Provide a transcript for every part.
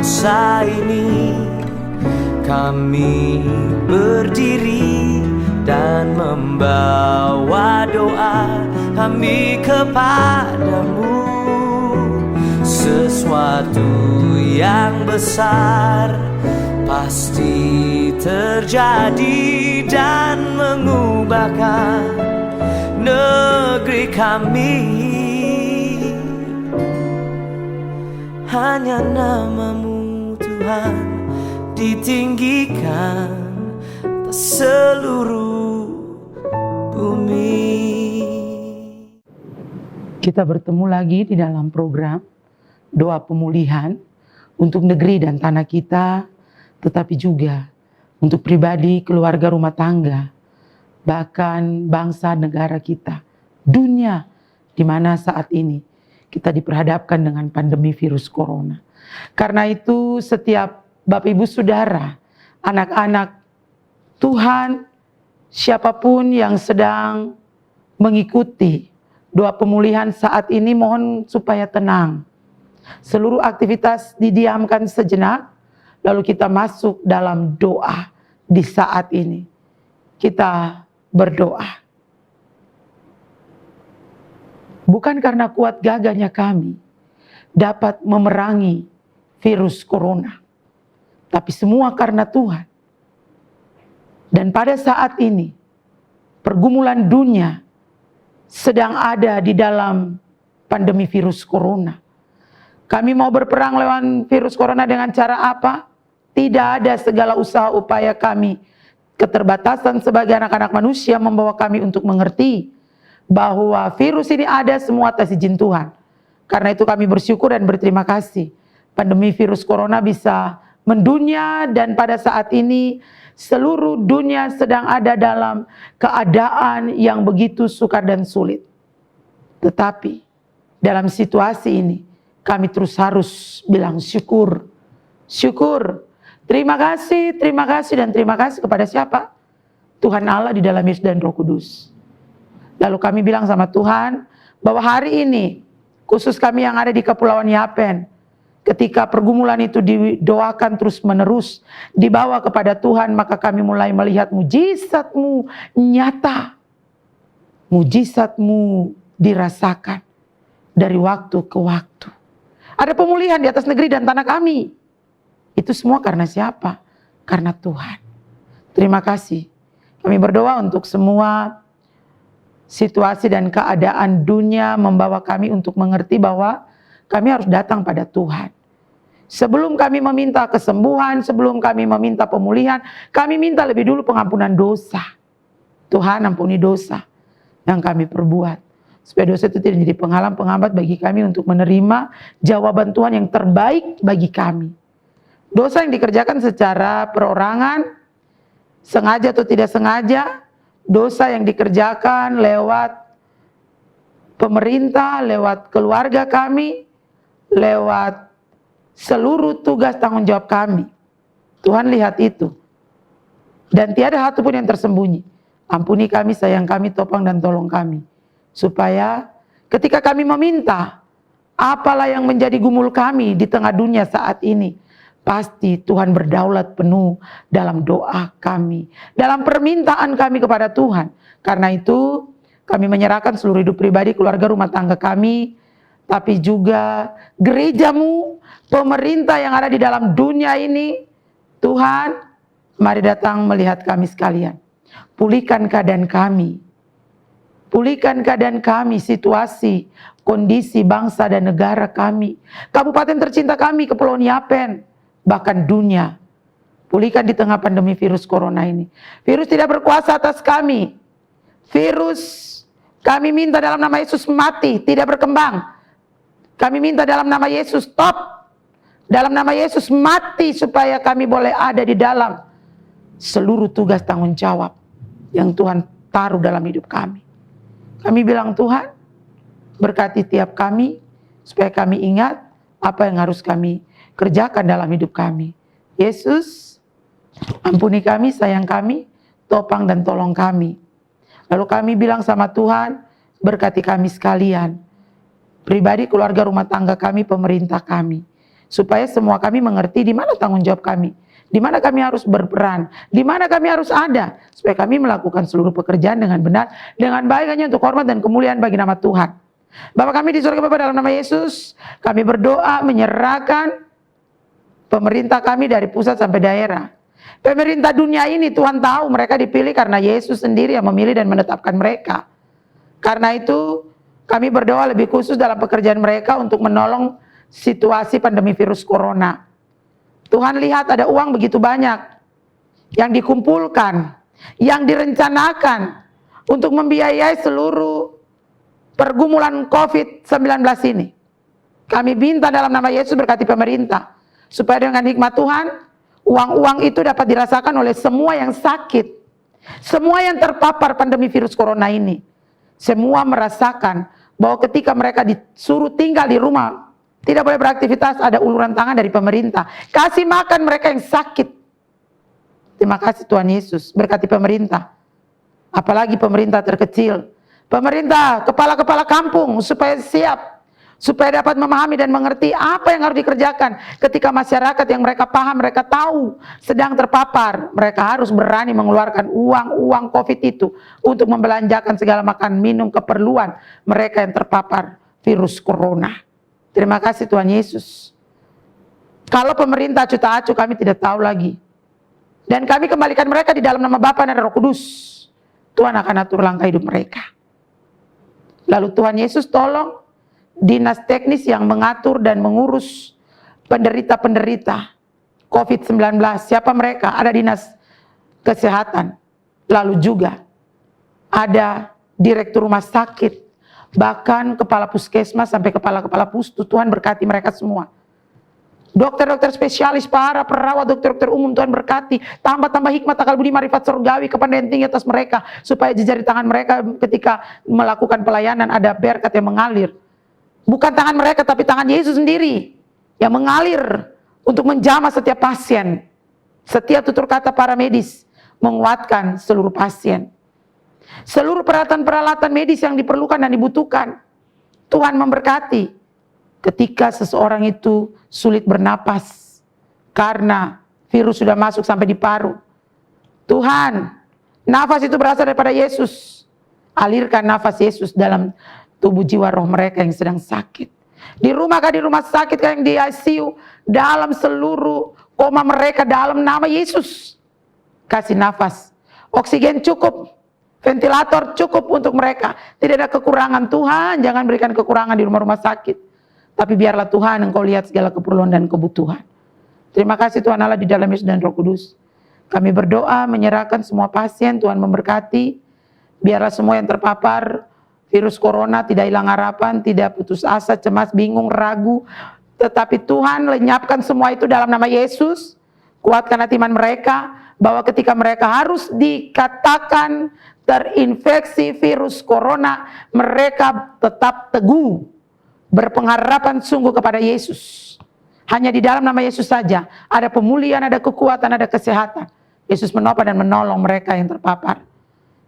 bangsa ini. Kami berdiri dan membawa doa kami kepadamu. Sesuatu yang besar pasti terjadi dan mengubahkan negeri kami. Hanya namamu Tuhan ditinggikan atas seluruh bumi. Kita bertemu lagi di dalam program doa pemulihan untuk negeri dan tanah kita, tetapi juga untuk pribadi, keluarga, rumah tangga, bahkan bangsa negara kita, dunia, di mana saat ini kita diperhadapkan dengan pandemi virus corona. Karena itu setiap Bapak Ibu Saudara, anak-anak Tuhan, siapapun yang sedang mengikuti doa pemulihan saat ini, mohon supaya tenang. Seluruh aktivitas didiamkan sejenak, lalu kita masuk dalam doa di saat ini. Kita berdoa. Bukan karena kuat gagahnya kami dapat memerangi virus corona, tapi semua karena Tuhan. Dan pada saat ini, pergumulan dunia sedang ada di dalam pandemi virus corona. Kami mau berperang lawan virus corona dengan cara apa? Tidak ada, segala usaha upaya kami, keterbatasan sebagai anak-anak manusia membawa kami untuk mengerti bahwa virus ini ada semua atas izin Tuhan. Karena itu kami bersyukur dan berterima kasih. Pandemi virus corona bisa mendunia dan pada saat ini seluruh dunia sedang ada dalam keadaan yang begitu sukar dan sulit. Tetapi dalam situasi ini kami terus harus bilang syukur. Syukur. Terima kasih dan terima kasih kepada siapa? Tuhan Allah di dalam Yesus dan Roh Kudus. Lalu kami bilang sama Tuhan bahwa hari ini khusus kami yang ada di Kepulauan Yapen, ketika pergumulan itu didoakan terus menerus, dibawa kepada Tuhan, maka kami mulai melihat mujizat-Mu nyata. Mujizat-Mu dirasakan dari waktu ke waktu. Ada pemulihan di atas negeri dan tanah kami. Itu semua karena siapa? Karena Tuhan. Terima kasih. Kami berdoa untuk semua situasi dan keadaan dunia membawa kami untuk mengerti bahwa kami harus datang pada Tuhan. Sebelum kami meminta kesembuhan, sebelum kami meminta pemulihan, kami minta lebih dulu pengampunan dosa. Tuhan, ampuni dosa yang kami perbuat, supaya dosa itu tidak menjadi penghambat bagi kami untuk menerima jawaban Tuhan yang terbaik bagi kami. Dosa yang dikerjakan secara perorangan, sengaja atau tidak sengaja, dosa yang dikerjakan lewat pemerintah, lewat keluarga kami, lewat seluruh tugas tanggung jawab kami. Tuhan lihat itu. Dan tiada satu pun yang tersembunyi. Ampuni kami, sayang kami, topang dan tolong kami. Supaya ketika kami meminta, apalah yang menjadi gumul kami di tengah dunia saat ini, pasti Tuhan berdaulat penuh dalam doa kami, dalam permintaan kami kepada Tuhan. Karena itu kami menyerahkan seluruh hidup pribadi, keluarga, rumah tangga kami, tapi juga gereja-Mu, pemerintah yang ada di dalam dunia ini. Tuhan, mari datang melihat kami sekalian. Pulihkan keadaan kami. Pulihkan keadaan kami, situasi, kondisi bangsa dan negara kami. Kabupaten tercinta kami, Kepulauan Yapen. Bahkan dunia. Pulihkan di tengah pandemi virus corona ini. Virus tidak berkuasa atas kami. Virus kami minta dalam nama Yesus mati, tidak berkembang. Kami minta dalam nama Yesus stop. Dalam nama Yesus mati supaya kami boleh ada di dalam seluruh tugas tanggung jawab yang Tuhan taruh dalam hidup kami. Kami bilang Tuhan, berkati tiap kami supaya kami ingat apa yang harus kami kerjakan dalam hidup kami. Yesus, ampuni kami, sayang kami, topang dan tolong kami. Lalu kami bilang sama Tuhan, berkati kami sekalian. Pribadi, keluarga, rumah tangga kami, pemerintah kami. supaya semua kami mengerti di mana tanggung jawab kami, di mana kami harus berperan, di mana kami harus ada, supaya kami melakukan seluruh pekerjaan dengan benar, dengan baik hanya untuk hormat dan kemuliaan bagi nama Tuhan. Bapa kami di surga, Bapa, dalam nama Yesus, kami berdoa menyerahkan pemerintah kami dari pusat sampai daerah. Pemerintah dunia ini Tuhan tahu mereka dipilih karena Yesus sendiri yang memilih dan menetapkan mereka. Karena itu kami berdoa lebih khusus dalam pekerjaan mereka untuk menolong situasi pandemi virus corona. Tuhan lihat ada uang begitu banyak yang dikumpulkan, yang direncanakan untuk membiayai seluruh pergumulan COVID-19 ini. Kami minta dalam nama Yesus berkati pemerintah, supaya dengan hikmat Tuhan, uang-uang itu dapat dirasakan oleh semua yang sakit, semua yang terpapar pandemi virus corona ini. Semua merasakan bahwa ketika mereka disuruh tinggal di rumah, tidak boleh beraktivitas, ada uluran tangan dari pemerintah. Kasih makan mereka yang sakit. Terima kasih Tuhan Yesus, berkati pemerintah. Apalagi pemerintah terkecil. Pemerintah, kepala-kepala kampung, supaya siap, supaya dapat memahami dan mengerti apa yang harus dikerjakan ketika masyarakat yang mereka paham, mereka tahu sedang terpapar. Mereka harus berani mengeluarkan uang COVID itu untuk membelanjakan segala makan minum keperluan mereka yang terpapar virus corona. Terima kasih Tuhan Yesus. Kalau pemerintah acuh-acuh, kami tidak tahu lagi. Dan kami kembalikan mereka di dalam nama Bapa dan Roh Kudus. Tuhan akan atur langkah hidup mereka. Lalu Tuhan Yesus tolong dinas teknis yang mengatur dan mengurus penderita-penderita COVID-19. Siapa mereka? Ada dinas kesehatan. Lalu juga ada direktur rumah sakit. Bahkan kepala puskesmas sampai kepala-kepala pustu. Tuhan berkati mereka semua. Dokter-dokter spesialis, para perawat, dokter-dokter umum, Tuhan berkati. Tambah-tambah hikmat, akal budi, marifat surgawi, kepandaian tinggi atas mereka. Supaya jejari tangan mereka ketika melakukan pelayanan ada berkat yang mengalir. Bukan tangan mereka, tapi tangan Yesus sendiri yang mengalir untuk menjamah setiap pasien. Setiap tutur kata para medis menguatkan seluruh pasien. Seluruh peralatan-peralatan medis yang diperlukan dan dibutuhkan, Tuhan memberkati. Ketika seseorang itu sulit bernapas karena virus sudah masuk sampai di paru, Tuhan, nafas itu berasal daripada Yesus. Alirkan nafas Yesus dalam tubuh jiwa roh mereka yang sedang sakit. Di rumah kah, di rumah sakit kah, yang di ICU, dalam seluruh koma mereka, dalam nama Yesus, kasih nafas. Oksigen cukup, ventilator cukup untuk mereka. Tidak ada kekurangan. Tuhan, jangan berikan kekurangan di rumah-rumah sakit. Tapi biarlah Tuhan Engkau lihat segala keperluan dan kebutuhan. Terima kasih Tuhan Allah di dalam Yesus dan Roh Kudus. Kami berdoa menyerahkan semua pasien, Tuhan memberkati. Biarlah semua yang terpapar virus corona tidak hilang harapan, tidak putus asa, cemas, bingung, ragu. Tetapi Tuhan lenyapkan semua itu dalam nama Yesus. Kuatkan hati iman mereka, bahwa ketika mereka harus dikatakan terinfeksi virus corona, mereka tetap teguh, berpengharapan sungguh kepada Yesus. Hanya di dalam nama Yesus saja ada pemulihan, ada kekuatan, ada kesehatan. Yesus menopang dan menolong mereka yang terpapar,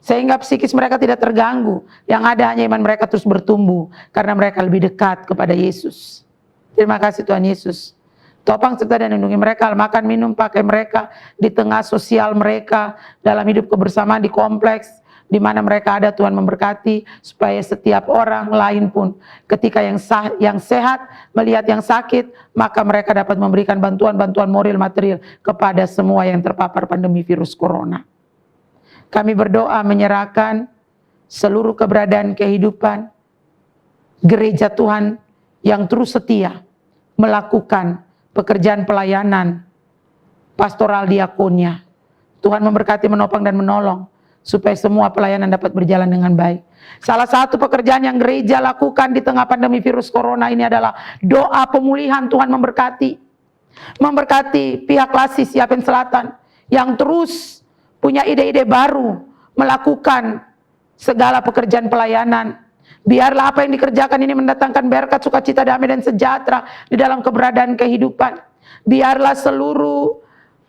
sehingga psikis mereka tidak terganggu. Yang ada hanya iman mereka terus bertumbuh, karena mereka lebih dekat kepada Yesus. Terima kasih Tuhan Yesus. Topang serta dan lindungi mereka, makan minum pakai mereka, di tengah sosial mereka, dalam hidup kebersamaan di kompleks, di mana mereka ada. Tuhan memberkati, supaya setiap orang lain pun ketika yang sehat melihat yang sakit, maka mereka dapat memberikan bantuan-bantuan moral material kepada semua yang terpapar pandemi virus corona. Kami berdoa menyerahkan seluruh keberadaan kehidupan gereja Tuhan yang terus setia melakukan pekerjaan pelayanan pastoral diakonia. Tuhan memberkati, menopang dan menolong supaya semua pelayanan dapat berjalan dengan baik. Salah satu pekerjaan yang gereja lakukan di tengah pandemi virus corona ini adalah doa pemulihan. Tuhan memberkati. Memberkati pihak Lasis Yapen Selatan yang terus punya ide-ide baru melakukan segala pekerjaan pelayanan. Biarlah apa yang dikerjakan ini mendatangkan berkat, sukacita, damai dan sejahtera di dalam keberadaan kehidupan. Biarlah seluruh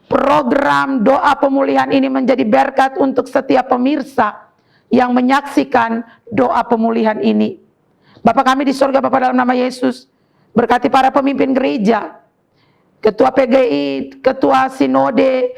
program doa pemulihan ini menjadi berkat untuk setiap pemirsa yang menyaksikan doa pemulihan ini. Bapa kami di surga, Bapa dalam nama Yesus, berkati para pemimpin gereja ketua PGI, ketua sinode,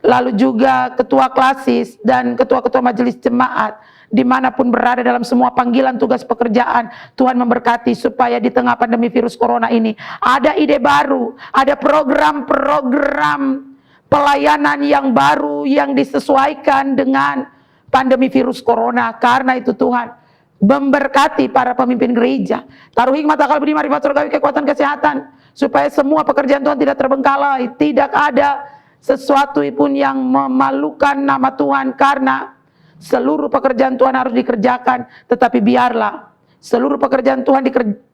lalu juga ketua klasis dan ketua-ketua majelis jemaat, dimanapun berada dalam semua panggilan tugas pekerjaan, Tuhan memberkati supaya di tengah pandemi virus corona ini ada ide baru, ada program-program pelayanan yang baru yang disesuaikan dengan pandemi virus corona. Karena itu Tuhan memberkati para pemimpin gereja, taruh hikmat, akal budi, marifat surgawi, kekuatan, kesehatan, supaya semua pekerjaan Tuhan tidak terbengkalai, tidak ada sesuatu pun yang memalukan nama Tuhan, karena seluruh pekerjaan Tuhan harus dikerjakan. Tetapi biarlah seluruh pekerjaan Tuhan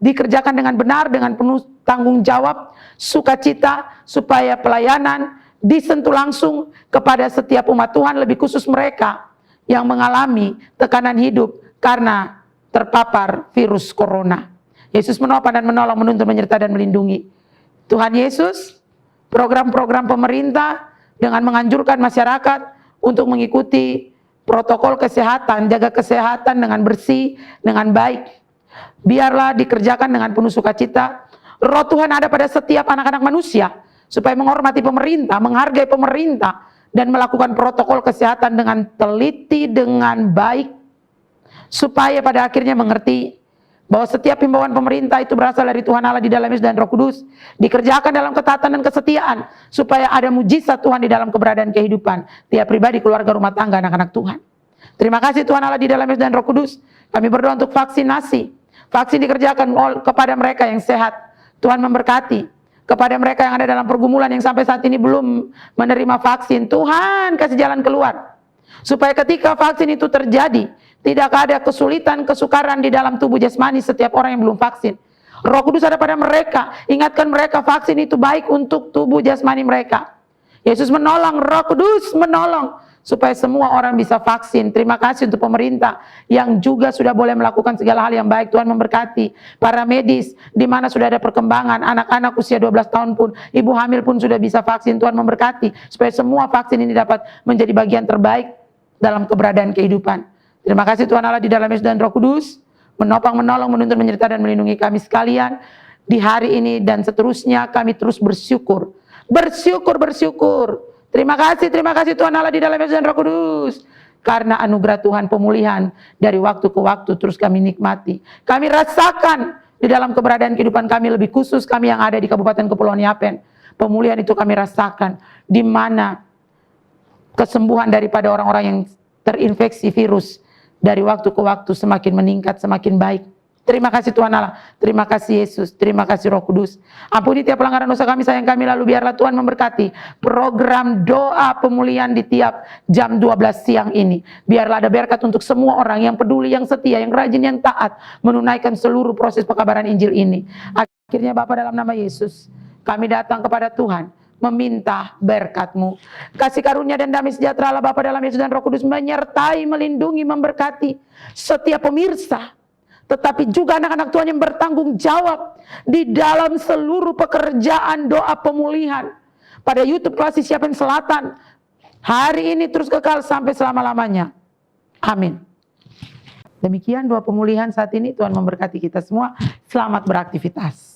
dikerjakan dengan benar, dengan penuh tanggung jawab, sukacita, supaya pelayanan disentuh langsung kepada setiap umat Tuhan, lebih khusus mereka yang mengalami tekanan hidup karena terpapar virus corona. Yesus menopang dan menolong, menuntun, menyertai dan melindungi. Tuhan Yesus, program-program pemerintah dengan menganjurkan masyarakat untuk mengikuti protokol kesehatan, jaga kesehatan dengan bersih, dengan baik, biarlah dikerjakan dengan penuh sukacita. Roh Tuhan ada pada setiap anak-anak manusia, supaya menghormati pemerintah, menghargai pemerintah, dan melakukan protokol kesehatan dengan teliti, dengan baik, supaya pada akhirnya mengerti bahwa setiap himbauan pemerintah itu berasal dari Tuhan Allah di dalam Yesus dan Roh Kudus, dikerjakan dalam ketaatan dan kesetiaan, supaya ada mujizat Tuhan di dalam keberadaan kehidupan tiap pribadi, keluarga, rumah tangga, anak-anak Tuhan. Terima kasih Tuhan Allah di dalam Yesus dan Roh Kudus. Kami berdoa untuk vaksinasi. Vaksin dikerjakan kepada mereka yang sehat. Tuhan memberkati. Kepada mereka yang ada dalam pergumulan yang sampai saat ini belum menerima vaksin, Tuhan kasih jalan keluar, supaya ketika vaksin itu terjadi, tidak ada kesulitan, kesukaran di dalam tubuh jasmani setiap orang yang belum vaksin. Roh Kudus ada pada mereka, ingatkan mereka vaksin itu baik untuk tubuh jasmani mereka. Yesus menolong, Roh Kudus menolong, supaya semua orang bisa vaksin. Terima kasih untuk pemerintah yang juga sudah boleh melakukan segala hal yang baik. Tuhan memberkati para medis, di mana sudah ada perkembangan, anak-anak usia 12 tahun pun, ibu hamil pun sudah bisa vaksin. Tuhan memberkati supaya semua vaksin ini dapat menjadi bagian terbaik dalam keberadaan kehidupan. Terima kasih Tuhan Allah di dalam Yesus dan Roh Kudus, menopang, menolong, menuntun, menyertai dan melindungi kami sekalian di hari ini dan seterusnya. Kami terus bersyukur. Terima kasih Tuhan Allah di dalam Yesus dan Roh Kudus, karena anugerah Tuhan pemulihan dari waktu ke waktu terus kami nikmati. Kami rasakan di dalam keberadaan kehidupan kami, lebih khusus kami yang ada di Kabupaten Kepulauan Yapen. Pemulihan itu kami rasakan, di mana kesembuhan daripada orang-orang yang terinfeksi virus dari waktu ke waktu semakin meningkat, semakin baik. Terima kasih Tuhan Allah, terima kasih Yesus, terima kasih Roh Kudus. Ampuni tiap pelanggaran dosa kami, sayang kami, lalu biarlah Tuhan memberkati program doa pemulihan di tiap jam 12 siang ini. Biarlah ada berkat untuk semua orang yang peduli, yang setia, yang rajin, yang taat menunaikan seluruh proses pekabaran Injil ini. Akhirnya Bapa, dalam nama Yesus, kami datang kepada Tuhan meminta berkat-Mu. Kasih karunia dan damai sejahtera Allah Bapa dalam Yesus dan Roh Kudus menyertai, melindungi, memberkati setiap pemirsa, tetapi juga anak-anak Tuhan yang bertanggung jawab di dalam seluruh pekerjaan doa pemulihan pada YouTube Klasis Yapen Selatan hari ini terus kekal sampai selama-lamanya. Amin. Demikian doa pemulihan saat ini. Tuhan memberkati kita semua. Selamat beraktivitas.